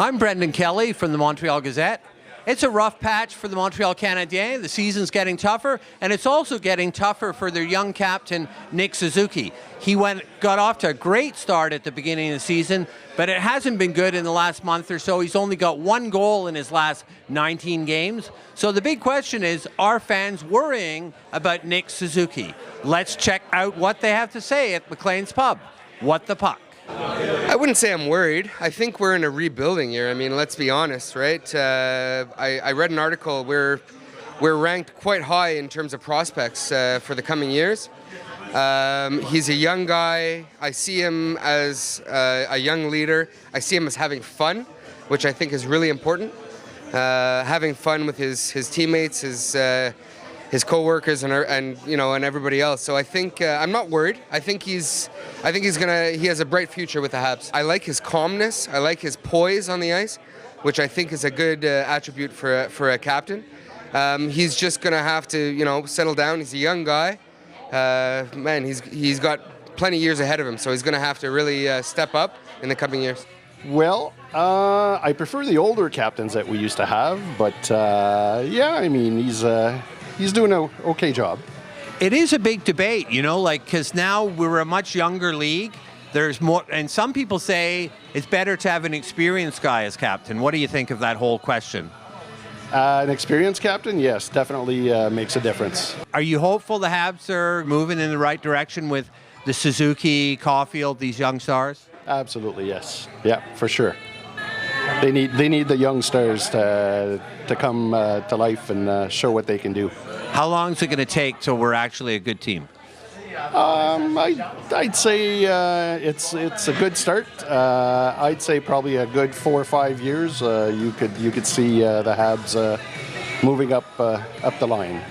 I'm Brendan Kelly from the Montreal Gazette. It's a rough patch for the Montreal Canadiens. The season's getting tougher, and it's also getting tougher for their young captain, Nick Suzuki. He got off to a great start at the beginning of the season, but it hasn't been good in the last month or so. He's only got one goal in his last 19 games. So the big question is, are fans worrying about Nick Suzuki? Let's check out what they have to say at McLean's Pub. What the puck? I wouldn't say I'm worried. I think we're in a rebuilding year. I mean, let's be honest, right? I read an article where we're ranked quite high in terms of prospects for the coming years. He's a young guy. I see him as a young leader. I see him as having fun, which I think is really important. Having fun with his teammates, his co-workers and everybody else. So I think I'm not worried. I think he has a bright future with the Habs. I like his calmness. I like his poise on the ice, which I think is a good attribute for a captain. He's just gonna have to settle down. He's a young guy. Man, he's got plenty of years ahead of him, so he's gonna have to really step up in the coming years. Well, I prefer the older captains that we used to have, but yeah, I mean, he's doing an okay job. It is a big debate, because now we're a much younger league. There's more, and some people say it's better to have an experienced guy as captain. What do you think of that whole question? An experienced captain, yes, definitely makes a difference. Are you hopeful the Habs are moving in the right direction with the Suzuki, Caulfield, these young stars? Absolutely, yes. Yeah, for sure. They need the young stars to come to life and show what they can do. How long is it going to take till we're actually a good team? I'd say it's a good start. I'd say probably a good 4 or 5 years. You could see the Habs moving up the line.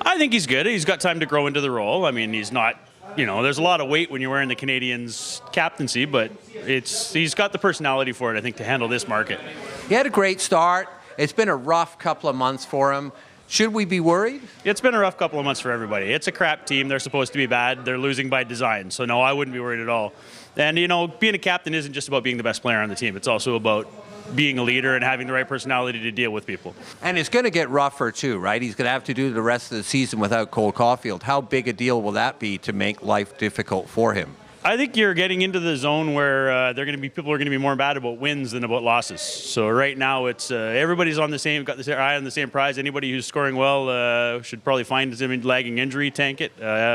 I think he's good. He's got time to grow into the role. I mean, he's not. There's a lot of weight when you're wearing the Canadiens captaincy, but he's got the personality for it, I think, to handle this market. He had a great start. It's been a rough couple of months for him. Should we be worried? It's been a rough couple of months for everybody. It's a crap team. They're supposed to be bad. They're losing by design. So, no, I wouldn't be worried at all. And, being a captain isn't just about being the best player on the team. It's also about being a leader and having the right personality to deal with people. And it's going to get rougher too, right? He's going to have to do the rest of the season without Cole Caulfield. How big a deal will that be to make life difficult for him? I think you're getting into the zone where people are going to be more mad about wins than about losses. So right now it's everybody's got the eye on the same prize. Anybody who's scoring well should probably find some lagging injury, tank it.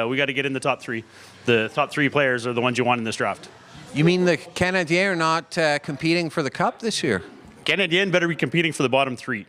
We got to get in the top three. The top three players are the ones you want in this draft. You mean the Canadiens are not competing for the Cup this year? Canadiens better be competing for the bottom three.